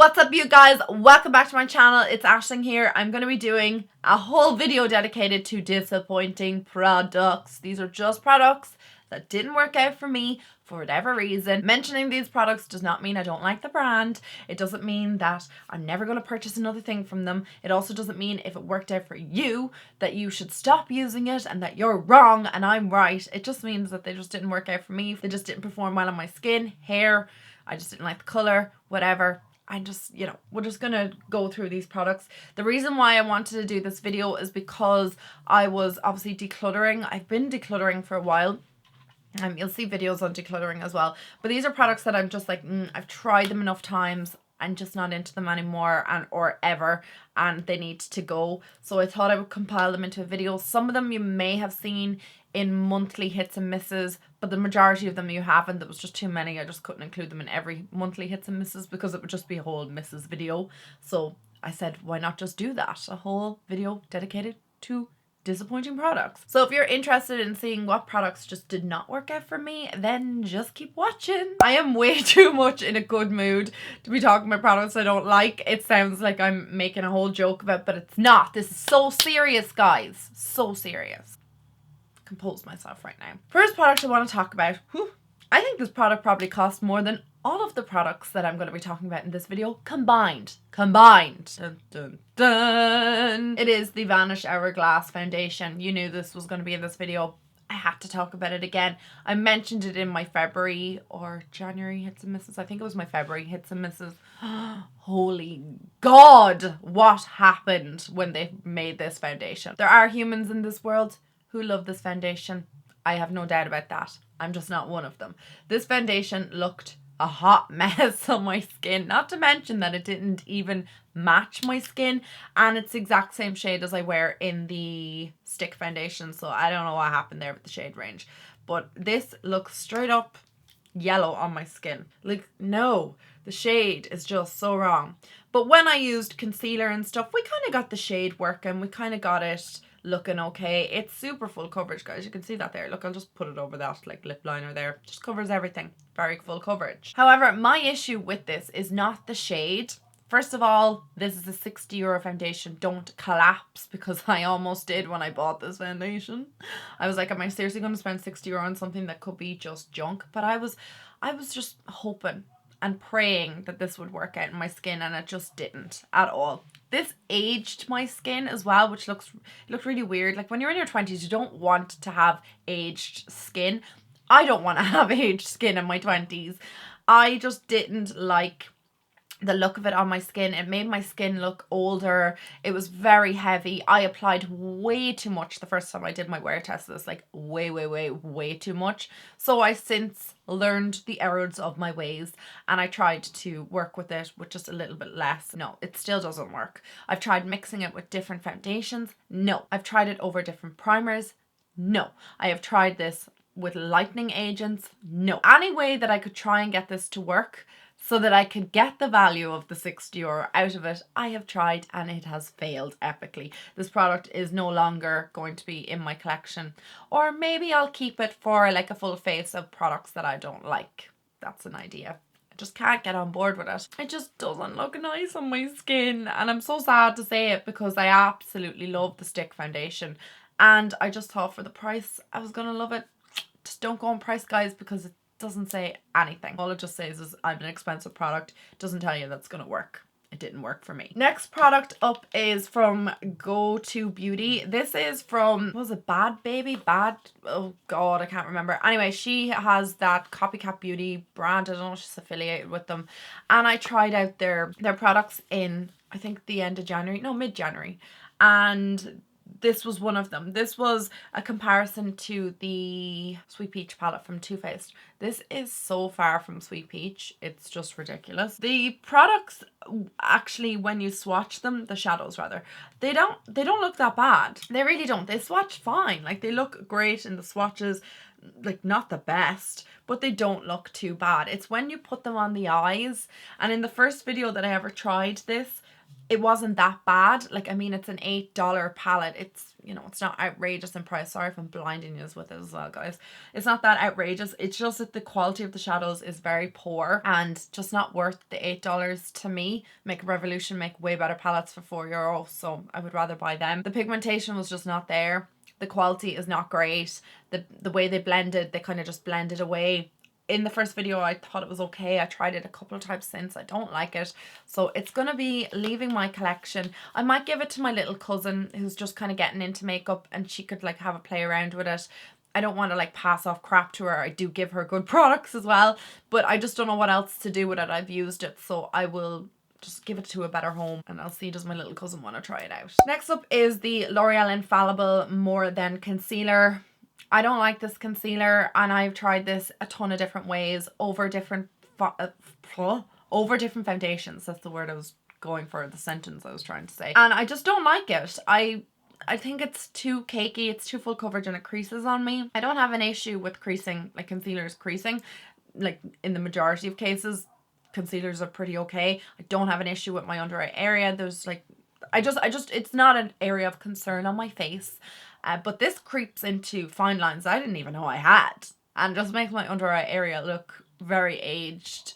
What's up, you guys? Welcome back to my channel. It's Aisling here. I'm going to be doing a whole video dedicated to disappointing products. These are just products that didn't work out for me for whatever reason. Mentioning these products does not mean I don't like the brand. It doesn't mean that I'm never going to purchase another thing from them. It also doesn't mean if it worked out for you that you should stop using it and that you're wrong and I'm right. It just means that they just didn't work out for me. They just didn't perform well on my skin, hair. I just didn't like the color, whatever. I'm just, we're just going to go through these products. The reason why I wanted to do this video is because I was obviously decluttering. I've been decluttering for a while. You'll see videos on decluttering as well. But these are products that I'm just like, I've tried them enough times. I'm just not into them anymore or ever, and they need to go. So I thought I would compile them into a video. Some of them you may have seen in monthly hits and misses, but the majority of them you haven't. There was just too many. I just couldn't include them in every monthly hits and misses because it would just be a whole misses video. So I said, why not just do that? A whole video dedicated to disappointing products. So if you're interested in seeing what products just did not work out for me, then just keep watching. I am way too much in a good mood to be talking about products I don't like. It sounds like I'm making a whole joke about, but it's not. This is so serious, guys. So serious. Compose myself right now. First product I want to talk about. I think this product probably costs more than all of the products that I'm going to be talking about in this video combined. Dun, dun, dun. It is the Vanish Hourglass Foundation. You knew this was going to be in this video. I had to talk about it again. I mentioned it in my February or January hits and misses. I think it was my February hits and misses. Holy God, what happened when they made this foundation? There are humans in this world who love this foundation. I have no doubt about that. I'm just not one of them. This foundation looked a hot mess on my skin. Not to mention that it didn't even match my skin. And it's the exact same shade as I wear in the stick foundation. So I don't know what happened there with the shade range. But this looks straight up yellow on my skin. Like, no. The shade is just so wrong. But when I used concealer and stuff, we kind of got the shade working. We kind of got it looking okay. It's super full coverage, guys. You can see that there. Look, I'll just put it over that like lip liner there. Just covers everything. Very full coverage. However, my issue with this is not the shade. First of all, this is a €60 foundation. Don't collapse, because I almost did when I bought this foundation. I was like, am I seriously going to spend €60 on something that could be just junk? But I was just hoping and praying that this would work out in my skin, and it just didn't at all. This aged my skin as well, which looked really weird. Like, when you're in your 20s, you don't want to have aged skin. I don't want to have aged skin in my 20s. I just didn't like the look of it on my skin. It made my skin look older. It was very heavy. I applied way too much the first time I did my wear test. This like way too much. So I since learned the errors of my ways, and I tried to work with it with just a little bit less. No, it still doesn't work. I've tried mixing it with different foundations. No. I've tried it over different primers. No. I have tried this with lightening agents. No. Any way that I could try and get this to work so that I could get the value of the €60 out of it, I have tried, and it has failed epically. This product is no longer going to be in my collection. Or maybe I'll keep it for like a full face of products that I don't like. That's an idea. I just can't get on board with it. It just doesn't look nice on my skin. And I'm so sad to say it, because I absolutely love the stick foundation. And I just thought for the price, I was going to love it. Just don't go on price, guys, because it doesn't say anything. All it just says is I'm an expensive product. It doesn't tell you that's gonna work. It didn't work for me. Next product up is from Go To Beauty. This is from, what was it, Bad Baby? Oh God, I can't remember. Anyway, she has that Copycat Beauty brand. I don't know if she's affiliated with them. And I tried out their products in, I think, the end of January. No, mid-January. And this was one of them. This was a comparison to the Sweet Peach palette from Too Faced. This is so far from Sweet Peach. It's just ridiculous. The products, actually, when you swatch them, the shadows rather, they don't look that bad. They really don't. They swatch fine. Like, they look great in the swatches. Like, not the best, but they don't look too bad. It's when you put them on the eyes. And in the first video that I ever tried this, it wasn't that bad. Like, I mean, it's an $8 palette. It's, you know, it's not outrageous in price. Sorry if I'm blinding you with it as well, guys. It's not that outrageous. It's just that the quality of the shadows is very poor and just not worth the $8 to me. Make Revolution make way better palettes for €4, so I would rather buy them. The pigmentation was just not there. The quality is not great. The way they blended, they kind of just blended away. In the first video, I thought it was okay. I tried it a couple of times since. I don't like it. So it's going to be leaving my collection. I might give it to my little cousin who's just kind of getting into makeup, and she could like have a play around with it. I don't want to like pass off crap to her. I do give her good products as well, but I just don't know what else to do with it. I've used it, so I will just give it to a better home, and I'll see, does my little cousin want to try it out. Next up is the L'Oreal Infallible More Than Concealer. I don't like this concealer, and I've tried this a ton of different ways over different foundations. That's the word I was going for, the sentence I was trying to say. And I just don't like it. I think it's too cakey, it's too full coverage, and it creases on me. I don't have an issue with creasing, like concealers creasing. Like in the majority of cases, concealers are pretty okay. I don't have an issue with my under eye area. There's like, I just, it's not an area of concern on my face. But this creeps into fine lines I didn't even know I had, and just makes my under eye area look very aged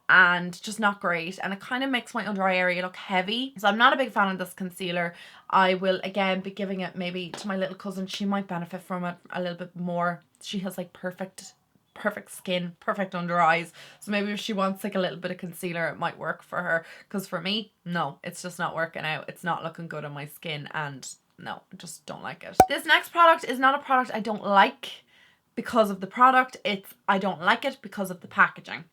and just not great, and it kind of makes my under eye area look heavy. So I'm not a big fan of this concealer. I will again be giving it maybe to my little cousin. She might benefit from it a little bit more. She has like perfect skin, perfect under eyes, so maybe if she wants like a little bit of concealer, it might work for her, because for me, no, it's just not working out. It's not looking good on my skin, and no, I just don't like it. This next product is not a product I don't like because of the product. I don't like it because of the packaging.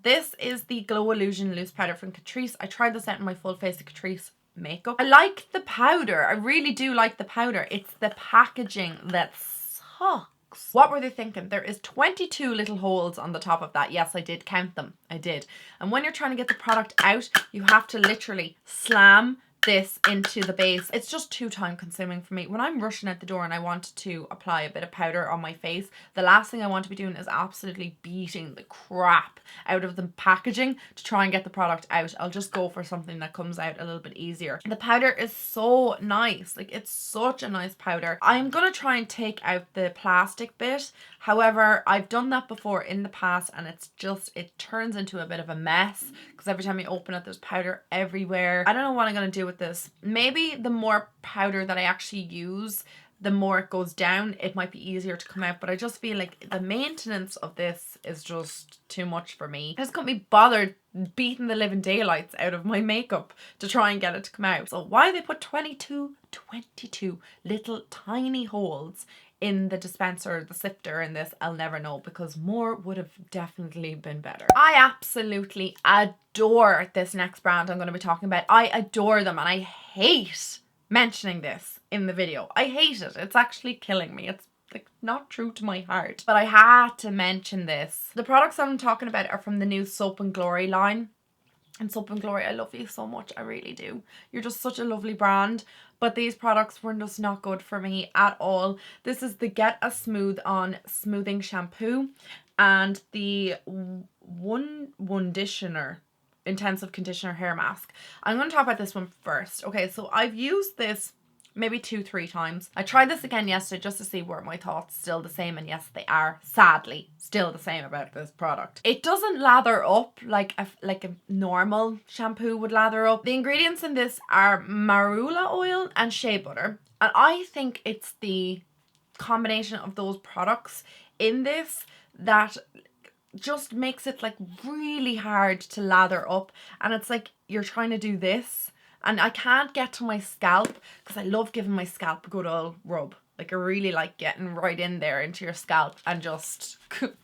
This is the Glow Illusion Loose Powder from Catrice. I tried this out in my full face of Catrice makeup. I like the powder. I really do like the powder. It's the packaging that sucks. What were they thinking? There is 22 little holes on the top of that. Yes, I did count them. I did. And when you're trying to get the product out, you have to literally slam this into the base. It's just too time consuming for me. When I'm rushing out the door and I want to apply a bit of powder on my face, the last thing I want to be doing is absolutely beating the crap out of the packaging to try and get the product out. I'll just go for something that comes out a little bit easier. The powder is so nice. Like, it's such a nice powder. I'm gonna try and take out the plastic bit. However, I've done that before in the past, and it's just, it turns into a bit of a mess because every time you open it, there's powder everywhere. I don't know what I'm gonna do with this. Maybe the more powder that I actually use, the more it goes down, it might be easier to come out, but I just feel like the maintenance of this is just too much for me. I just couldn't be bothered beating the living daylights out of my makeup to try and get it to come out. So why they put 22 little tiny holes in the dispenser, the sifter in this, I'll never know, because more would have definitely been better. I absolutely adore this next brand I'm going to be talking about. I adore them, and I hate mentioning this in the video. I hate it. It's actually killing me. It's like not true to my heart, but I had to mention this. The products I'm talking about are from the new Soap and Glory line. And Soap and Glory, I love you so much. I really do. You're just such a lovely brand. But these products were just not good for me at all. This is the Get a Smooth On Smoothing Shampoo and the Conditioner Intensive Conditioner Hair Mask. I'm going to talk about this one first. Okay, so I've used this maybe 2-3 times. I tried this again yesterday just to see were my thoughts still the same, and yes, they are sadly still the same about this product. It doesn't lather up like a normal shampoo would lather up. The ingredients in this are marula oil and shea butter, and I think it's the combination of those products in this that just makes it like really hard to lather up, and it's like you're trying to do this. And I can't get to my scalp because I love giving my scalp a good old rub. Like, I really like getting right in there into your scalp and just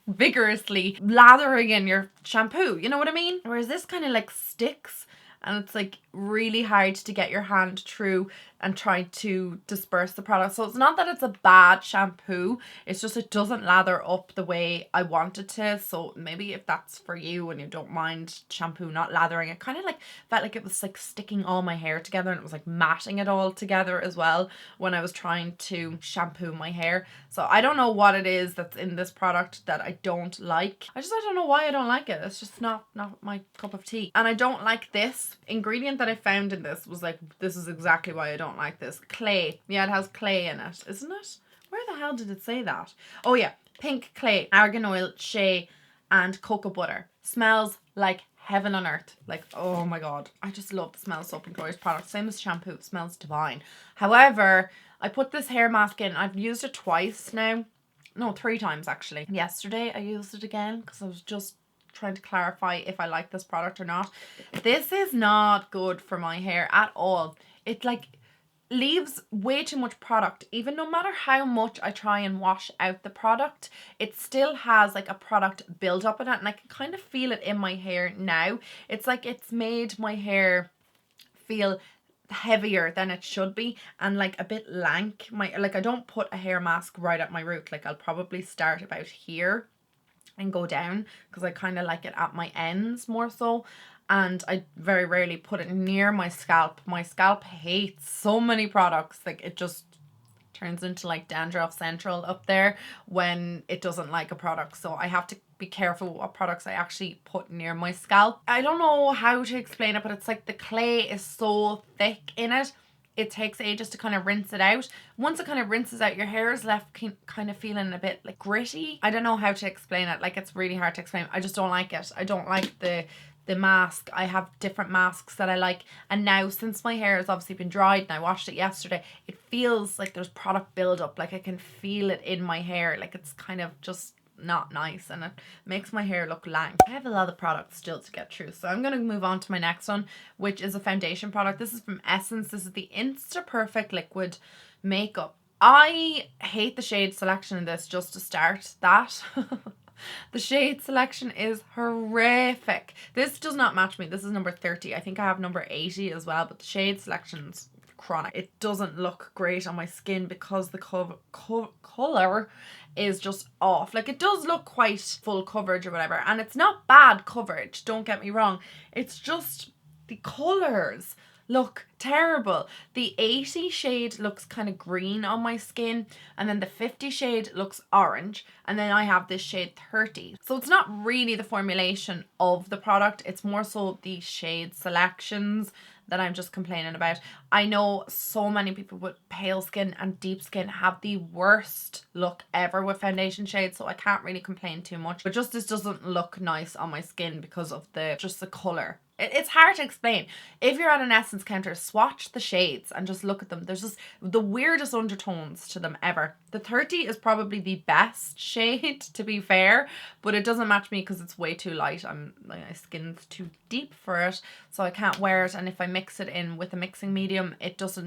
vigorously lathering in your shampoo. You know what I mean? Whereas this kind of like sticks, and it's like really hard to get your hand through and try to disperse the product. So it's not that it's a bad shampoo, it's just it doesn't lather up the way I want it to. So maybe if that's for you and you don't mind shampoo not lathering, it kind of like felt like it was like sticking all my hair together, and it was like matting it all together as well when I was trying to shampoo my hair. So I don't know what it is that's in this product that I don't like. I don't know why I don't like it. It's just not my cup of tea. And I don't like this this ingredient that I found in this was like, this is exactly why I don't like this. Clay. Yeah, it has clay in it, isn't it? Where the hell did it say that? Oh yeah, pink clay, argan oil, shea, and cocoa butter. Smells like heaven on earth. Like, oh my god, I just love the smell of Soap and Glory's product. Same as shampoo, it smells divine. However, I put this hair mask in. I've used it twice now. No, 3 times actually. Yesterday I used it again because I was just trying to clarify if I like this product or not. This is not good for my hair at all. It like leaves way too much product. Even no matter how much I try and wash out the product, it still has like a product build up in it, and I can kind of feel it in my hair now. It's like it's made my hair feel heavier than it should be and like a bit lank. I don't put a hair mask right at my root. Like I'll probably start about here and go down because I kind of like it at my ends more so, and I very rarely put it near my scalp. My scalp hates so many products. Like it just turns into like dandruff central up there when it doesn't like a product. So I have to be careful what products I actually put near my scalp. I don't know how to explain it, but it's like the clay is so thick in it. It takes ages to kind of rinse it out. Once it kind of rinses out, your hair is left kind of feeling a bit like gritty. I don't know how to explain it. Like it's really hard to explain. I just don't like it. I don't like the mask. I have different masks that I like, and now since my hair has obviously been dried and I washed it yesterday, it feels like there's product buildup. Like I can feel it in my hair. Like it's kind of just not nice, and it makes my hair look lank. I have a lot of products still to get through, so I'm going to move on to my next one, which is a foundation product. This is from Essence. This is the Insta Perfect Liquid Makeup. I hate the shade selection in this, just to start that. The shade selection is horrific. This does not match me. This is number 30. I think I have number 80 as well, but the shade selection's chronic. It doesn't look great on my skin because the color is just off. Like it does look quite full coverage or whatever, and it's not bad coverage, don't get me wrong. It's just the colors look terrible. The 80 shade looks kind of green on my skin, and then the 50 shade looks orange, and then I have this shade 30. So it's not really the formulation of the product, it's more so the shade selections that I'm just complaining about. I know so many people with pale skin and deep skin have the worst look ever with foundation shades, so I can't really complain too much. But just this doesn't look nice on my skin because of the color. It's hard to explain. If you're at an Essence counter, swatch the shades and just look at them. There's just the weirdest undertones to them ever. The 30 is probably the best shade, to be fair, but it doesn't match me because it's way too light. My skin's too deep for it, so I can't wear it. And if I mix it in with a mixing medium, it just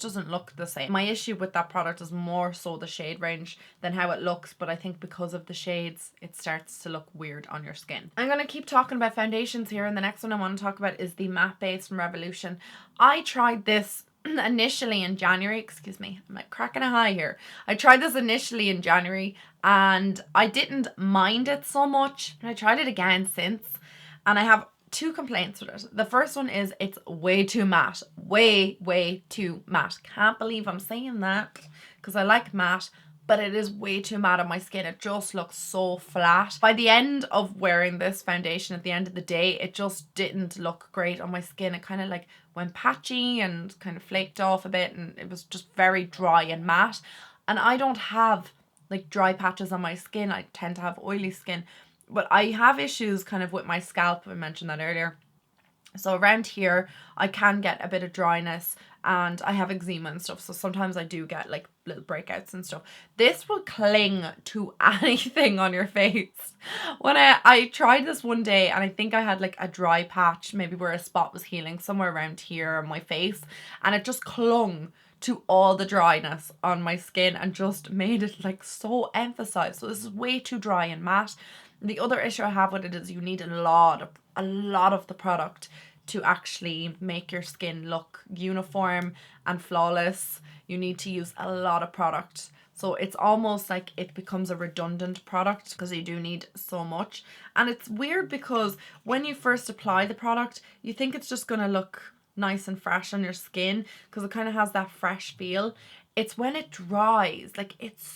doesn't look the same. My issue with that product is more so the shade range than how it looks, but I think because of the shades, it starts to look weird on your skin. I'm going to keep talking about foundations here, and the next one I want to talk about is the matte base from Revolution. I tried this initially in January. Excuse me, I'm like cracking a high here. I tried this initially in January and I didn't mind it so much. I tried it again since, and I have 2 complaints with it. The first one is it's way too matte. Way too matte. Can't believe I'm saying that because I like matte, but it is way too matte on my skin. It just looks so flat. By the end of wearing this foundation, at the end of the day, it just didn't look great on my skin. It kind of like went patchy and kind of flaked off a bit, and it was just very dry and matte. And I don't have like dry patches on my skin. I tend to have oily skin, but I have issues kind of with my scalp. I mentioned that earlier. So around here, I can get a bit of dryness, and I have eczema and stuff. So sometimes I do get like little breakouts and stuff. This will cling to anything on your face. When I tried this one day, and I think I had like a dry patch, maybe where a spot was healing, somewhere around here on my face, and it just clung to all the dryness on my skin and just made it like so emphasized. So this is way too dry and matte. The other issue I have with it is you need a lot of the product to actually make your skin look uniform and flawless. You need to use a lot of product. So it's almost like it becomes a redundant product because you do need so much. And it's weird because when you first apply the product, you think it's just going to look nice and fresh on your skin because it kind of has that fresh feel. It's when it dries, like it's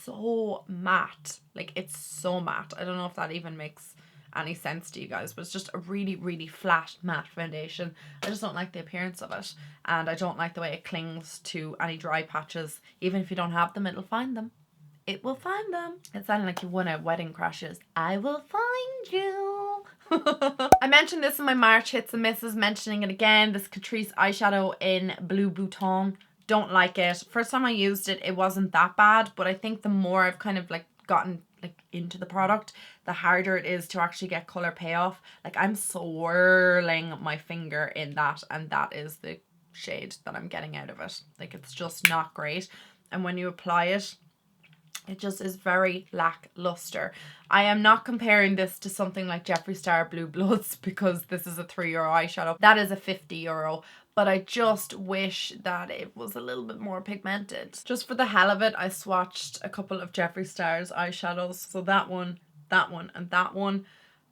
so matte. Like it's so matte. I don't know if that even makes any sense to you guys, but it's just a really, really flat matte foundation. I just don't like the appearance of it, and I don't like the way it clings to any dry patches. Even if you don't have them, it'll find them. It will find them. It sounded like you won at Wedding Crashes. I will find you. I mentioned this in my March hits and misses, mentioning it again. This Catrice eyeshadow in Blue Bhutan. Don't like it. First time I used it, it wasn't that bad, but I think the more I've kind of like gotten like into the product, the harder it is to actually get color payoff. Like I'm swirling my finger in that, and that is the shade that I'm getting out of it. Like it's just not great. And when you apply it, it just is very lackluster. I am not comparing this to something like Jeffree Star Blue Bloods because this is a €3 eyeshadow. That is a €50. But I just wish that it was a little bit more pigmented. Just for the hell of it, I swatched a couple of Jeffree Star's eyeshadows. So that one, and that one.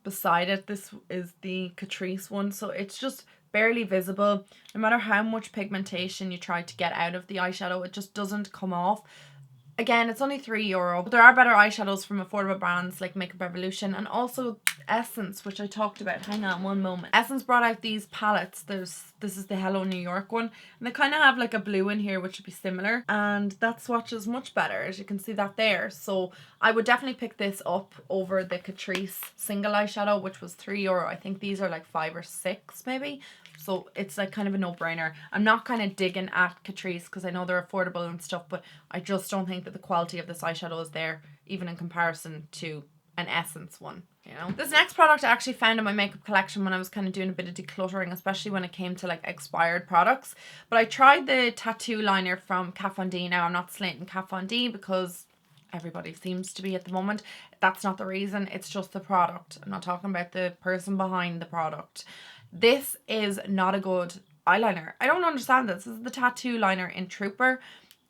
Beside it, this is the Catrice one. So it's just barely visible. No matter how much pigmentation you try to get out of the eyeshadow, it just doesn't come off. Again, it's only €3, but there are better eyeshadows from affordable brands like Makeup Revolution, and also Essence, which I talked about. Hang on one moment. Essence brought out these palettes. This is the Hello New York one, and they kind of have like a blue in here, which would be similar, and that swatches much better, as you can see that there. So I would definitely pick this up over the Catrice single eyeshadow, which was €3. I think these are like 5 or 6 maybe. So it's like kind of a no-brainer. I'm not kind of digging at Catrice because I know they're affordable and stuff, but I just don't think that the quality of this eyeshadow is there, even in comparison to an Essence one, you know. This next product I actually found in my makeup collection when I was kind of doing a bit of decluttering, especially when it came to like expired products. But I tried the tattoo liner from Kat Von D. Now I'm not slating Kat Von D because everybody seems to be at the moment. That's not the reason, it's just the product. I'm not talking about the person behind the product. This is not a good eyeliner. I don't understand this. This is the tattoo liner in Trooper.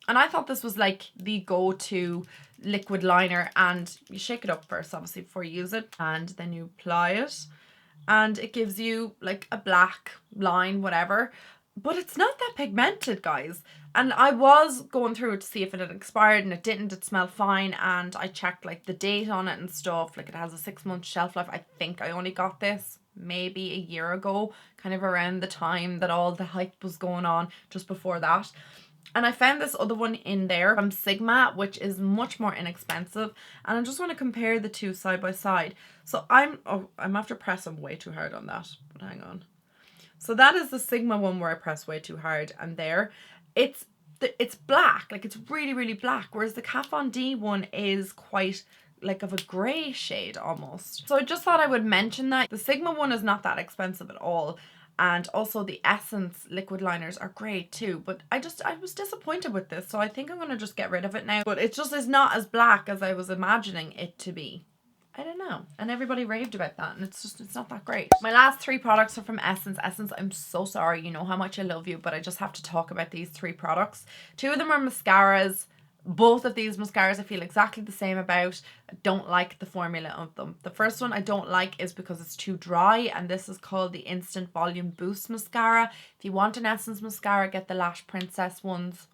And I thought this was like the go-to liquid liner. And you shake it up first, obviously, before you use it. And then you apply it. And it gives you like a black line, whatever. But it's not that pigmented, guys. And I was going through it to see if it had expired, and it didn't. It smelled fine. And I checked like the date on it and stuff. Like it has a 6-month shelf life. I think I only got this maybe a year ago, kind of around the time that all the hype was going on, just before that. And I found this other one in there from Sigma, which is much more inexpensive, and I just want to compare the two side by side. So I'm after pressing way too hard on that, but hang on. So that is the Sigma one where I press way too hard, and there it's black, like it's really, really black, whereas the Kat Von D one is quite like of a grey shade almost. So I just thought I would mention that. The Sigma one is not that expensive at all, and also the Essence liquid liners are great too, but I was disappointed with this, so I think I'm going to just get rid of it now. But it just is not as black as I was imagining it to be. I don't know, and everybody raved about that, and it's not that great. My last 3 products are from Essence. Essence, I'm so sorry, you know how much I love you, but I just have to talk about these 3 products. 2 of them are mascaras. Both of these mascaras I feel exactly the same about. I don't like the formula of them. The first one I don't like is because it's too dry, and this is called the Instant Volume Boost Mascara. If you want an Essence mascara, get the Lash Princess ones.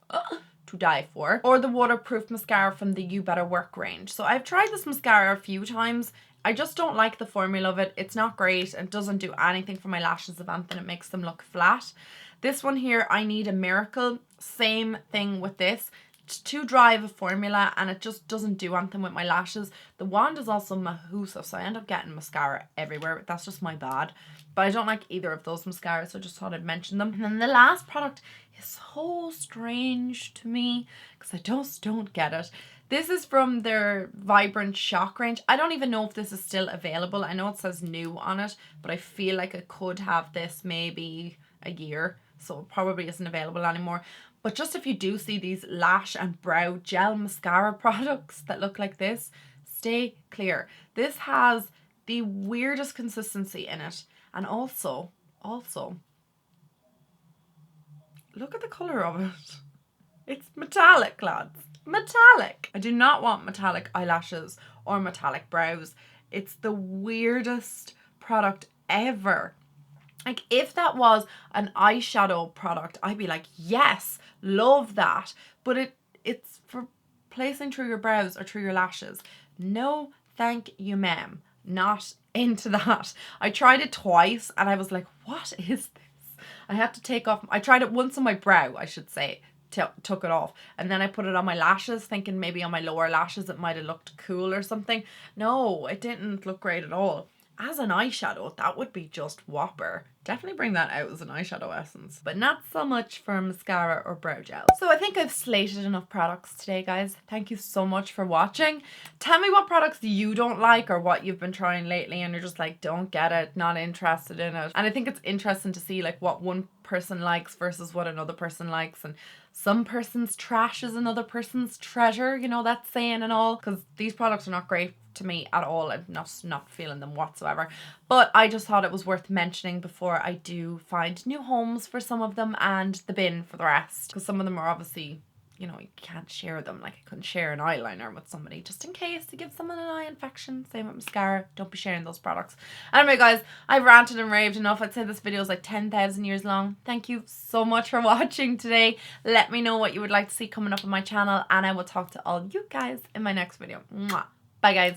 To die for. Or the waterproof mascara from the You Better Work range. So I've tried this mascara a few times. I just don't like the formula of it. It's not great and doesn't do anything for my lashes of anything. It makes them look flat. This one here, I Need a Miracle. Same thing with this. It's too dry of a formula, and it just doesn't do anything with my lashes. The wand is also Mahusa, so I end up getting mascara everywhere. That's just my bad. But I don't like either of those mascaras, so I just thought I'd mention them. And then the last product is so strange to me because I just don't get it. This is from their Vibrant Shock range. I don't even know if this is still available. I know it says new on it, but I feel like I could have this maybe a year, so it probably isn't available anymore. But just if you do see these lash and brow gel mascara products that look like this, stay clear. This has the weirdest consistency in it. And also, look at the colour of it. It's metallic, lads. Metallic. I do not want metallic eyelashes or metallic brows. It's the weirdest product ever. Like, if that was an eyeshadow product, I'd be like, yes, love that. But it's for placing through your brows or through your lashes. No, thank you, ma'am. not into that. I tried it twice and I was like, what is this? I had to take off, I tried it once on my brow, I should say, took it off, and then I put it on my lashes thinking maybe on my lower lashes it might have looked cool or something. No, it didn't look great at all. As an eyeshadow, that would be just whopper. Definitely bring that out as an eyeshadow essence, but not so much for mascara or brow gel. So I think I've slated enough products today, guys. Thank you so much for watching. Tell me what products you don't like or what you've been trying lately and you're just like, don't get it, not interested in it. And I think it's interesting to see like what one person likes versus what another person likes, and some person's trash is another person's treasure, you know that saying and all, because these products are not great to me at all. I'm not feeling them whatsoever, but I just thought it was worth mentioning before I do find new homes for some of them and the bin for the rest, because some of them are obviously, you know, you can't share them. Like I couldn't share an eyeliner with somebody just in case to give someone an eye infection. Same with mascara. Don't be sharing those products. Anyway, guys, I've ranted and raved enough. I'd say this video is like 10,000 years long. Thank you so much for watching today. Let me know what you would like to see coming up on my channel, and I will talk to all you guys in my next video. Mwah. Bye, guys.